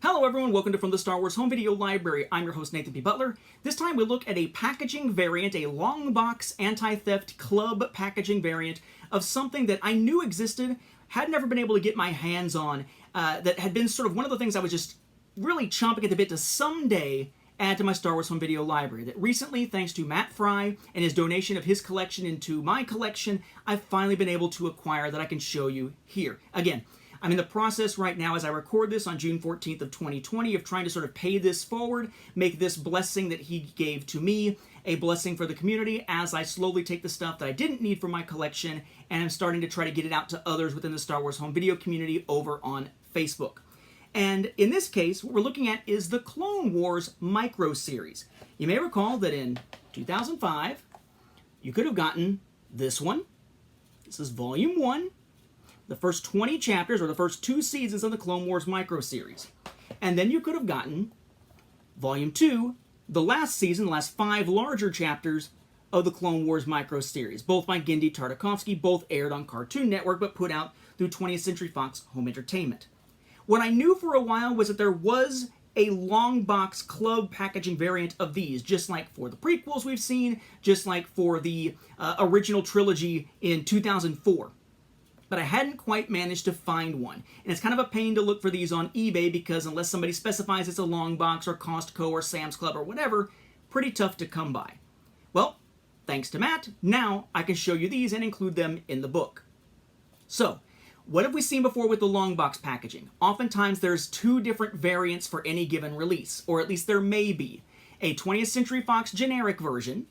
Hello everyone, welcome to From the Star Wars Home Video Library. I'm your host Nathan P. Butler. This time we look at a packaging variant, a long box anti-theft club packaging variant of something that I knew existed, had never been able to get my hands on, that had been sort of one of the things I was just really chomping at the bit to someday add to my Star Wars Home Video Library. That recently, thanks to Matt Fry and his donation of his collection into my collection, I've finally been able to acquire that I can show you here. Again, I'm in the process right now as I record this on June 14th of 2020 of trying to sort of pay this forward, make this blessing that he gave to me a blessing for the community as I slowly take the stuff that I didn't need for my collection and I'm starting to try to get it out to others within the Star Wars Home Video community over on Facebook. And in this case, what we're looking at is the Clone Wars Micro Series. You may recall that in 2005, you could have gotten this one. This is Volume 1. The first 20 chapters, or the first 2 seasons of the Clone Wars Micro Series. And then you could have gotten Volume 2, the last season, the last 5 larger chapters of the Clone Wars Micro Series, both by Genndy Tartakovsky, both aired on Cartoon Network, but put out through 20th Century Fox Home Entertainment. What I knew for a while was that there was a long box club packaging variant of these, just like for the prequels we've seen, just like for the original trilogy in 2004. But I hadn't quite managed to find one. And it's kind of a pain to look for these on eBay because unless somebody specifies it's a long box or Costco or Sam's Club or whatever, pretty tough to come by. Well, thanks to Matt, now I can show you these and include them in the book. So, what have we seen before with the long box packaging? Oftentimes there's 2 different variants for any given release, or at least there may be. A 20th Century Fox generic version,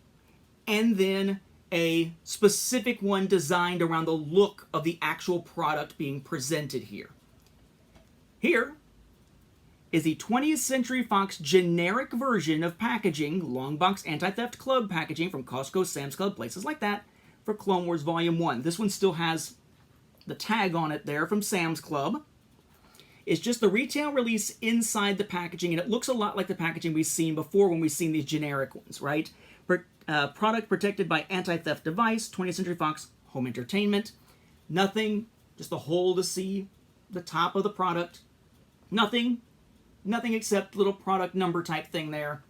and then a specific one designed around the look of the actual product being presented here. Here is the 20th Century Fox generic version of packaging, long box anti-theft club packaging from Costco, Sam's Club, places like that, for Clone Wars Volume 1. This one still has the tag on it there from Sam's Club. It's just the retail release inside the packaging, and it looks a lot like the packaging we've seen before when we've seen these generic ones, right? Product protected by anti-theft device, 20th Century Fox Home Entertainment. Nothing, just the hole to see the top of the product. Nothing except little product number type thing there.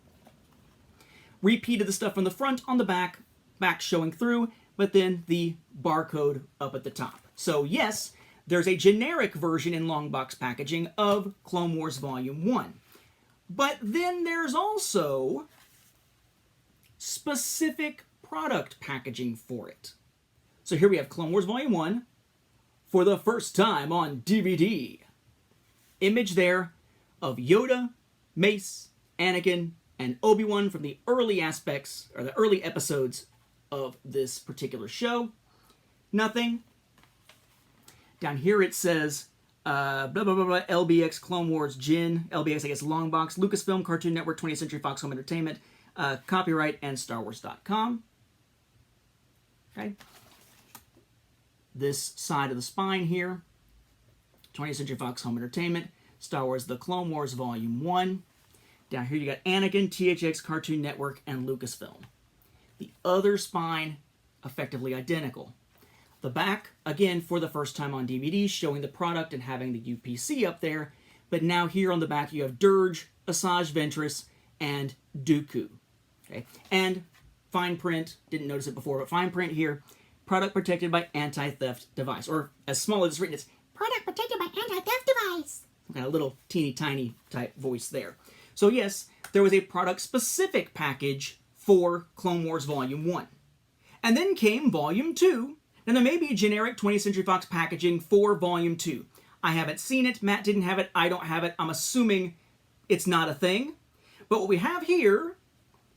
Repeat of the stuff from the front on the back showing through, but then the barcode up at the top. So yes, there's a generic version in long box packaging of Clone Wars Volume 1. But then there's also specific product packaging for it. So here we have Clone Wars Volume 1 for the first time on DVD. Image there of Yoda, Mace, Anakin, and Obi-Wan from the early aspects, or the early episodes of this particular show. Nothing. Down here it says blah, blah, blah, blah, LBX Clone Wars Jin, LBX, I guess, long box, Lucasfilm, Cartoon Network, 20th Century Fox Home Entertainment, copyright, and StarWars.com. Okay. This side of the spine here, 20th Century Fox Home Entertainment, Star Wars The Clone Wars Volume 1. Down here you got Anakin, THX, Cartoon Network, and Lucasfilm. The other spine, effectively identical. The back, again, for the first time on DVD, showing the product and having the UPC up there. But now here on the back you have Dirge, Asajj Ventress, and Dooku. Okay, and fine print, didn't notice it before, but fine print here, product protected by anti-theft device. Or as small as it's written, it's product protected by anti-theft device. Kind of little teeny tiny type voice there. So yes, there was a product specific package for Clone Wars Volume 1. And then came Volume 2, and there may be a generic 20th Century Fox packaging for Volume 2. I haven't seen it, Matt didn't have it, I don't have it, I'm assuming it's not a thing. But what we have here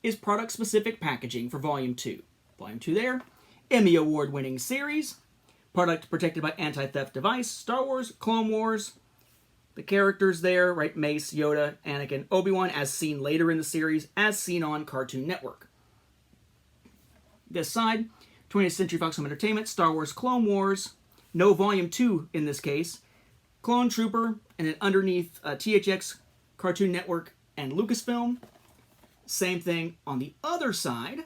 is product-specific packaging for Volume 2. Volume 2 there. Emmy Award-winning series. Product protected by anti-theft device. Star Wars, Clone Wars. The characters there, right? Mace, Yoda, Anakin, Obi-Wan, as seen later in the series, as seen on Cartoon Network. This side, 20th Century Fox Home Entertainment, Star Wars, Clone Wars. No Volume 2 in this case. Clone Trooper, and then underneath THX, Cartoon Network, and Lucasfilm. Same thing on the other side.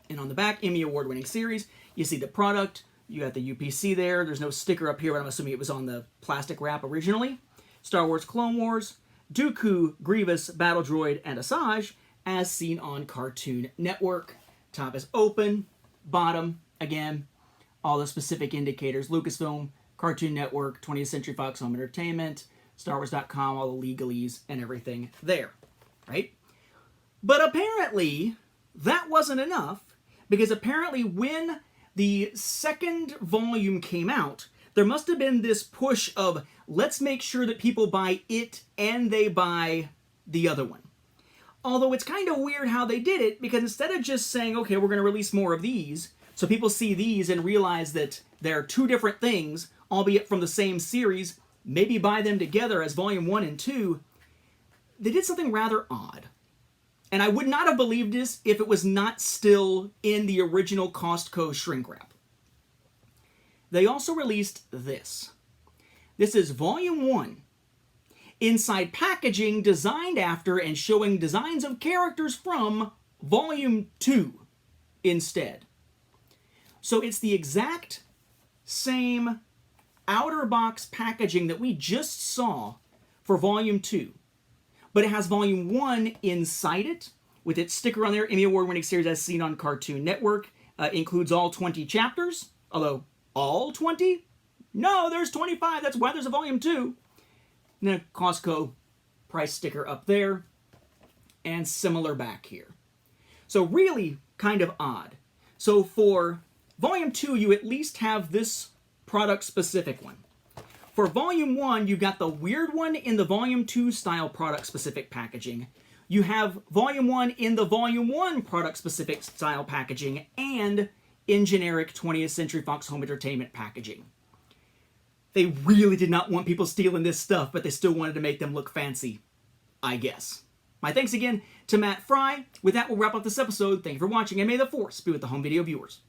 And on the back, Emmy Award-winning series. You see the product. You got the UPC there. There's no sticker up here, but I'm assuming it was on the plastic wrap originally. Star Wars Clone Wars, Dooku, Grievous, Battle Droid, and Asajj, as seen on Cartoon Network. Top is open, bottom, again, all the specific indicators. Lucasfilm, Cartoon Network, 20th Century Fox Home Entertainment, StarWars.com, all the legalese and everything there, right? But apparently, that wasn't enough, because apparently when the second volume came out, there must have been this push of, let's make sure that people buy it and they buy the other one. Although it's kind of weird how they did it, because instead of just saying, okay, we're going to release more of these, so people see these and realize that they're two different things, albeit from the same series, maybe buy them together as Volume 1 and 2, they did something rather odd. And I would not have believed this if it was not still in the original Costco shrink wrap. They also released this. This is Volume 1. Inside packaging designed after and showing designs of characters from Volume 2 instead. So it's the exact same outer box packaging that we just saw for Volume 2. But it has Volume 1 inside it, with its sticker on there, Emmy Award-winning series as seen on Cartoon Network. Includes all 20 chapters, although all 20? No, there's 25, that's why there's a Volume 2. And then a Costco price sticker up there, and similar back here. So really kind of odd. So for Volume 2, you at least have this product-specific one. For Volume 1, you've got the weird one in the Volume 2 style product-specific packaging. You have Volume 1 in the Volume 1 product-specific style packaging, and in generic 20th Century Fox Home Entertainment packaging. They really did not want people stealing this stuff, but they still wanted to make them look fancy, I guess. My thanks again to Matt Fry. With that, we'll wrap up this episode. Thank you for watching, and may the Force be with the home video viewers.